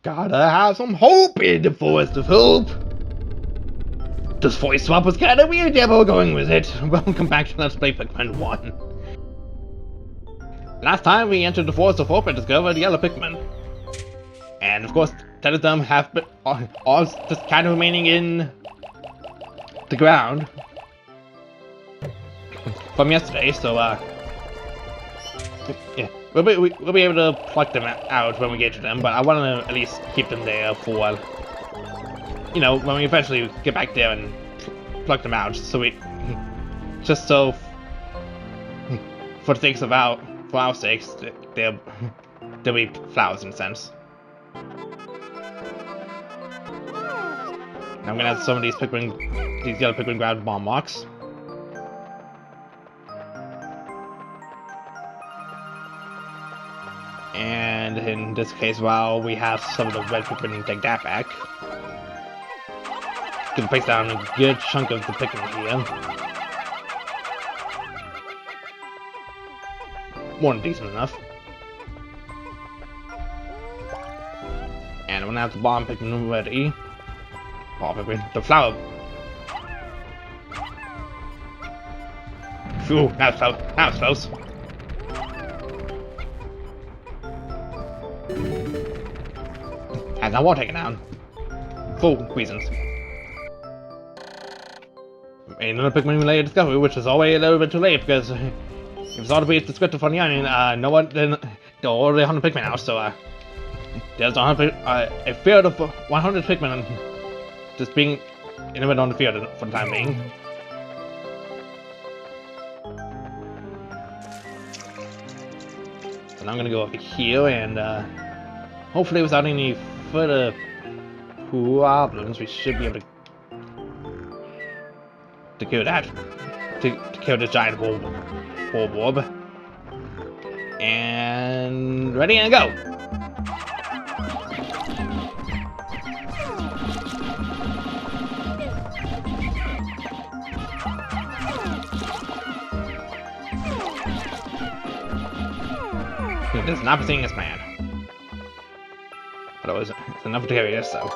Gotta have some hope in the forest of hope. This voice swap was kinda weird, yeah, but we're going with it. Welcome back to Let's Play Pikmin 1. Last time we entered the forest of hope and discovered the yellow Pikmin. And of course, 10 of them have been all just kind of remaining in the ground from yesterday, so yeah, we'll be able to pluck them out when we get to them, but I want to at least keep them there for, you know, when we eventually get back there and pluck them out, so just so, for the sakes of our sakes, they'll be flowers in a sense. Now I'm gonna have some of these yellow Pikmin grab bomb marks. And in this case, while we have some of the red Pikmin take that back, gonna place down a good chunk of the Pikmin here. More than decent enough. And I'm gonna have the bomb Pikmin ready. Bomb Pikmin, the flower. Phew, that was close. Has that wall taken down. For reasons. Another Pikmin related discovery, which is always a little bit too late because if it's all to be descriptive on the onion, no one then there are already 100 Pikmin out, so there's a field of 100 Pikmin just being innovated on the field for the time being. So now I'm gonna go over here and hopefully without any further problems, we should be able to kill that. To kill this giant orb. And ready and go! It does not be seeing this man. But it's enough to carry this, though.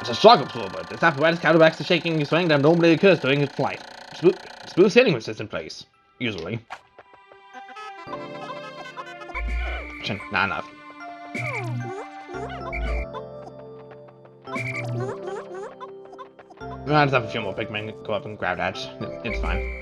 It's a shock absorber. This apparatus counteracts the shaking and swaying that normally occurs during its flight. Smooth sailing with this in place, usually. Not enough. I'll just have a few more Pikmin go up and grab that. It's fine.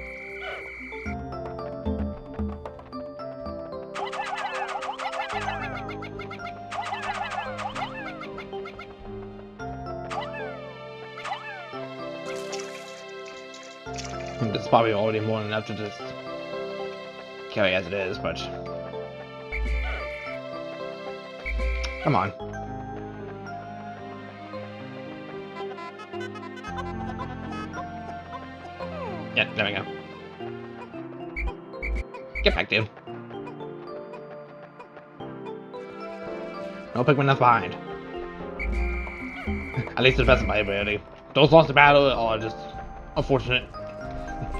This is probably already more than enough to just carry as it is, but come on. Yeah, there we go. Get back, dude. No Pikmin left behind. At least to the best of my ability. Those lost the battle are just unfortunate.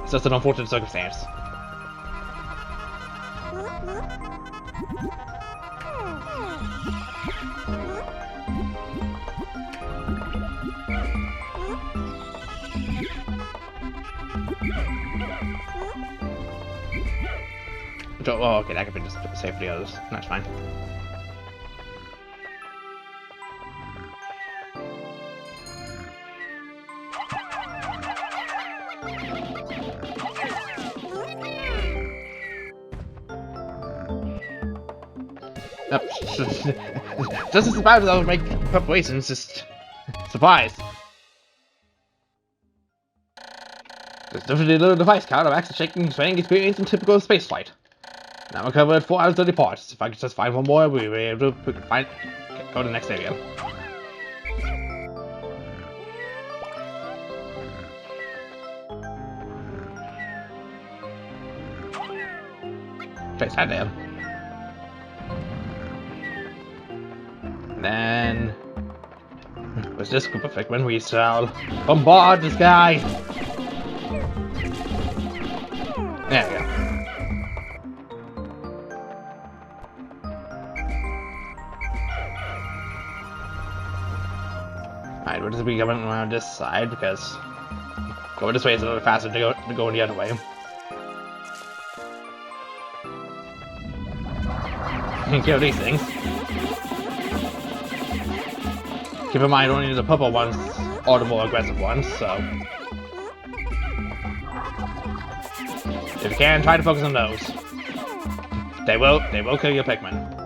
It's just an unfortunate circumstance. Oh, okay, that could be just safe for the others. That's fine. Just as bad as I would make preparations, just surprise. This definitely little device counteracts the shaking and swaying experience in typical spaceflight. Now we're covered 4 out of 30 parts. If I could just find one more, we'll be able to go to the next area. Place that there. And then with this group of Pikmin, we shall bombard this guy. There we go. Alright, we'll just be going around this side because going this way is a little faster to go the other way. Kill these things. Keep in mind, only the purple ones are the more aggressive ones, so if you can, try to focus on those. They will kill your Pikmin.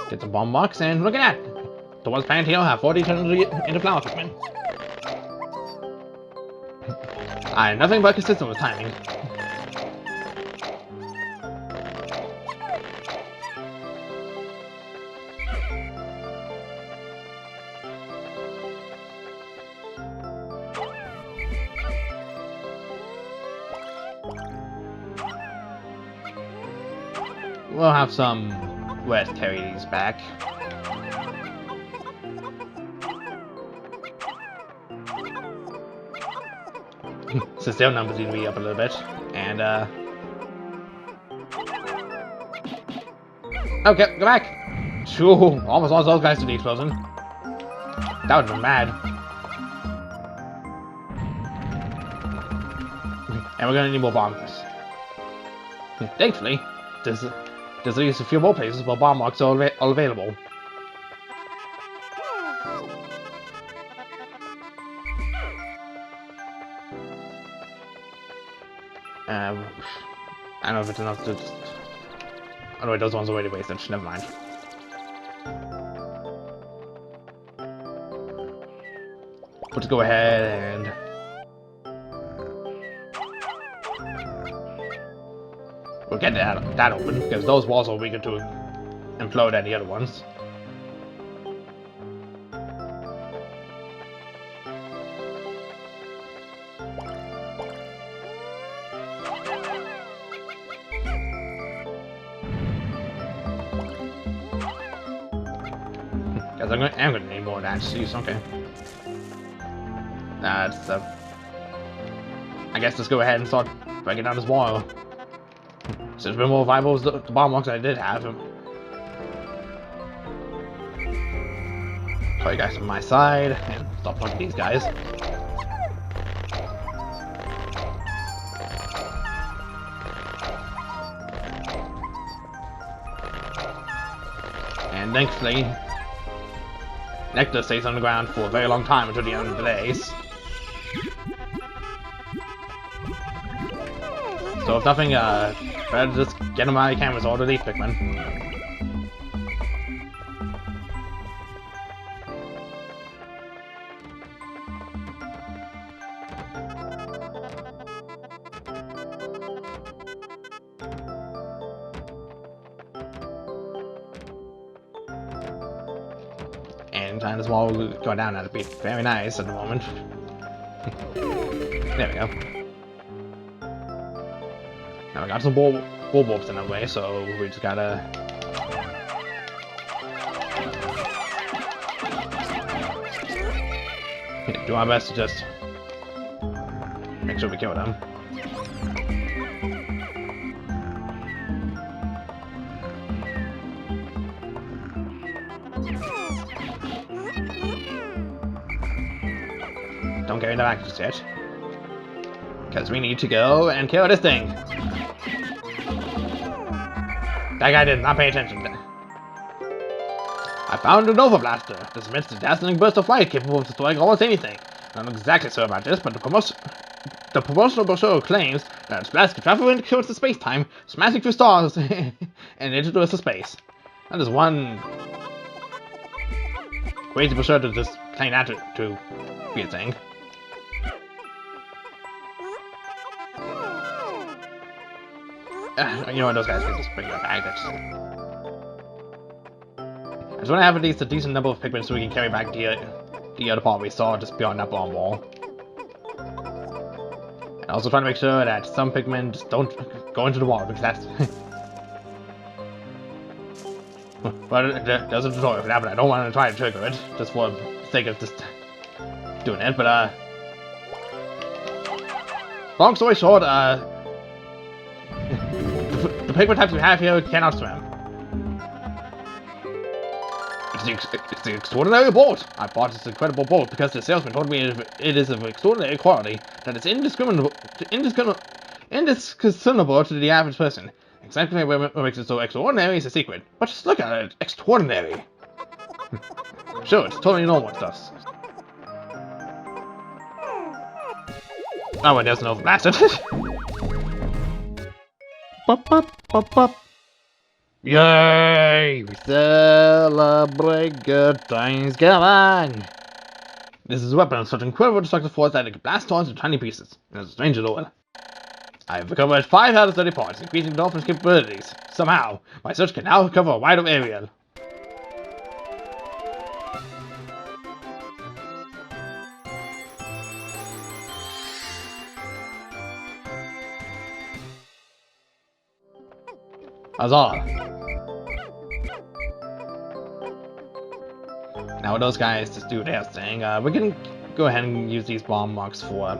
Get some bomb marks, and look at that! The ones planted here have 40 turned into flower Pikmin. I'm nothing but consistent with timing. We'll have some where to carry these back. Since their numbers need to be up a little bit. And okay, go back! Shoo, almost lost those guys to the explosion. That would've been mad. And we're gonna need more bombs. Thankfully, there's at least a few more places where bomb marks are available. I don't know if it's enough to just... Oh no, those ones are already wasted, never mind. Let's go ahead and... we'll get that open, because those walls are weaker to implode than the other ones. Guess I'm gonna need more of that. Jeez, okay. That's I guess let's go ahead and start breaking down this wall. So it's been more viable as the bomb marks I did have. Put you guys on my side and stop punching these guys. And thankfully, Nectar stays on the ground for a very long time until the end of the days. So if nothing, better just get them out of the cameras or delete Pikmin. And time this wall will go down at a beat. Very nice at the moment. There we go. Now we got some ball warps in our way, so we just gotta do our best to just make sure we kill them. Don't carry the back just yet, because we need to go and kill this thing. That guy did not pay attention. I found a Nova Blaster. This emits a dazzling burst of light capable of destroying almost anything. I'm not exactly sure about this, but the promotional brochure claims that its blast can travel into space-time, smashing through stars and into the rest of space. That is one crazy brochure to just claim that to be a thing. You know what, those guys can just bring that back. I just want to have at least a decent number of Pikmin so we can carry back the other part we saw just beyond that bomb wall. And also trying to make sure that some Pikmin just don't go into the wall, because that's... But there's a tutorial for that, but I don't want to try to trigger it, just for the sake of just doing it, but long story short, the Pikmin types we have here cannot swim. It's the extraordinary bolt. I bought this incredible bolt because the salesman told me it is of extraordinary quality, that it's indiscernible to the average person. Exactly what makes it so extraordinary is a secret. But just look at it. Extraordinary. Sure, it's totally normal stuff. Oh, and there's an overblaster. Bop, bop, bop, bop. Yay! We celebrate good things. Come on! This is a weapon of such incredible destructive force that it can blast stones into tiny pieces. It's a strange lore. I have recovered 5 out of 30 parts, increasing the Dolphin's capabilities. Somehow, my search can now cover a wider area. Huzzah! Now those guys just do their thing. We can go ahead and use these bomb marks for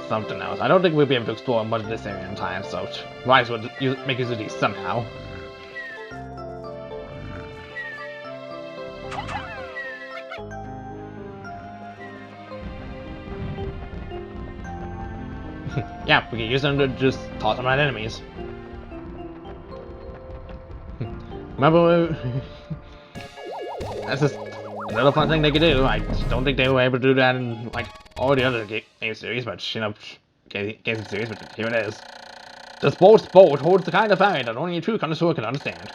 something else. I don't think we'll be able to explore much of this area in time, so might as well make use of these somehow. Yeah, we can use them to just toss them at enemies. Remember, that's just another fun thing they could do. I don't think they were able to do that in like all the other game series, but you know, game series. But here it is. This bolt holds the kind of fire that only a true connoisseur can understand.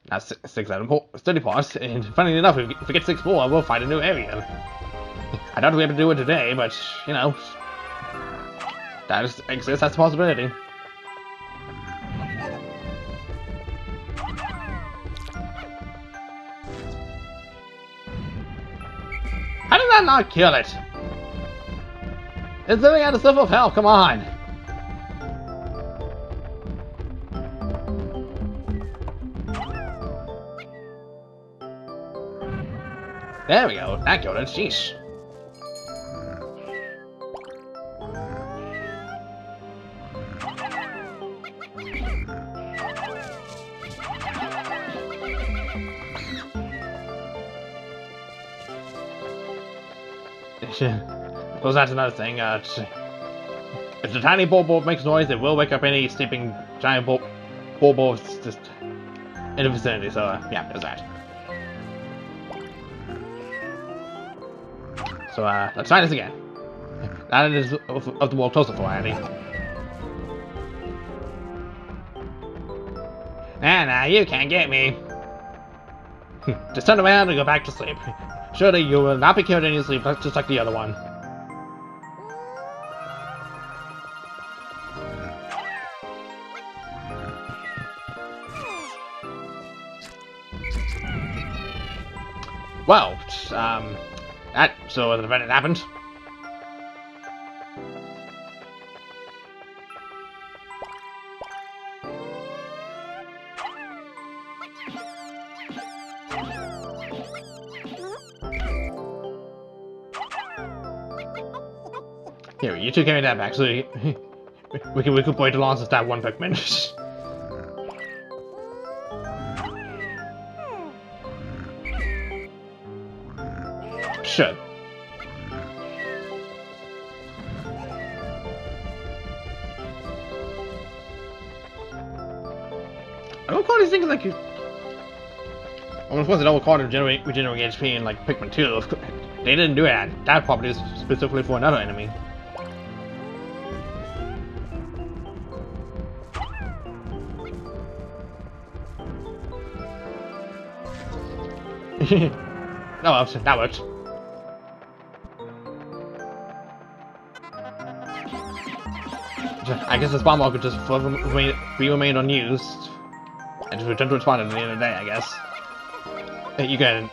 That's 6 out of 30 parts, and funnily enough, if we get 6 more, we'll find a new area. I doubt we'll be able to do it today, but you know, that exists as a possibility. How did that not kill it? It's living out of stuff of hell, come on! There we go, that killed it, sheesh. Suppose that's another thing. If the tiny bulb makes noise, it will wake up any sleeping giant bulbs just in the vicinity. So yeah, there's that. So let's try this again. That is of the more closer variety. Nah, you can't get me. Just turn around and go back to sleep. Surely you will not be killed in your sleep, just like the other one. Well, so the event happened. Here, you two carry that back so we can point along to that one Pikmin. Sure. I don't call these things like you. I'm supposed to double call to regenerate HP in like Pikmin 2. They didn't do that. That property is specifically for another enemy. No, well, that worked. I guess this bomb could just remain unused and just return to its spawn at the end of the day, I guess. You can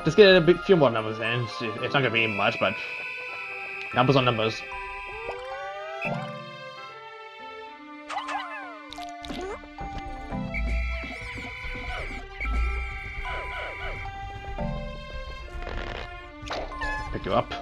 just get a few more numbers in. It's not gonna be much, but numbers on numbers. Pick you up.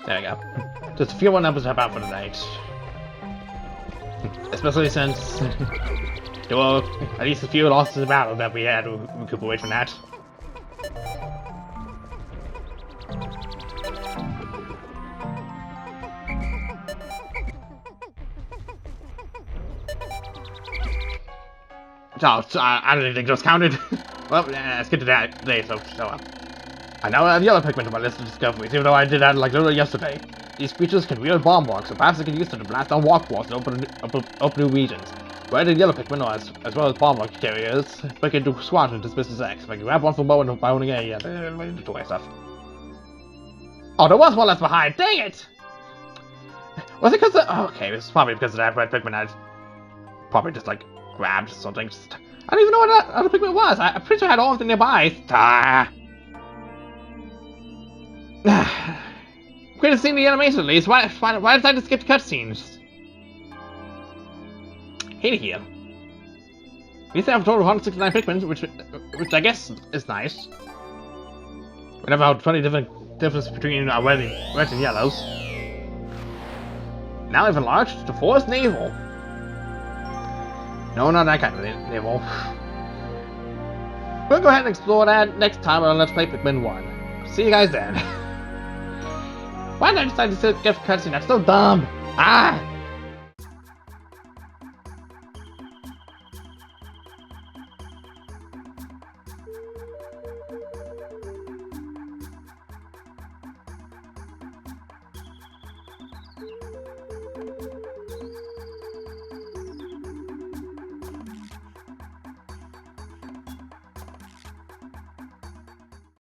There we go. Just a few more numbers to help out for the night. Especially since there were at least a few losses in the battle that we had to recuperate from that. So I don't think those counted. Well, let's get to that later. I now have yellow Pikmin on my list of discoveries, even though I did that like literally yesterday. These creatures can wield bomb rocks, so perhaps I can use them to blast down walk walls and open new regions. Red and yellow Pikmin are as well as bomb rock carriers, but can do squash and dismiss his X. If I can grab one from bow and by owning a toy stuff. Oh, there was one left behind. Dang it! Was it because of... Oh, okay, it's probably because of that red Pikmin I probably just like grabbed something. I don't even know what that other Pikmin was. I'm pretty sure I had all of them nearby. Could have seen the animation at least. Why did I just skip the cutscenes? Hey here. We still have a total of 169 Pikmin, which I guess is nice. We have about 20 difference between red and yellows. Now we've enlarged the forest navel. No, not that kind of navel. We'll go ahead and explore that next time on Let's Play Pikmin 1. See you guys then. Why did I decide to get the cutscene? That's so dumb! Ah!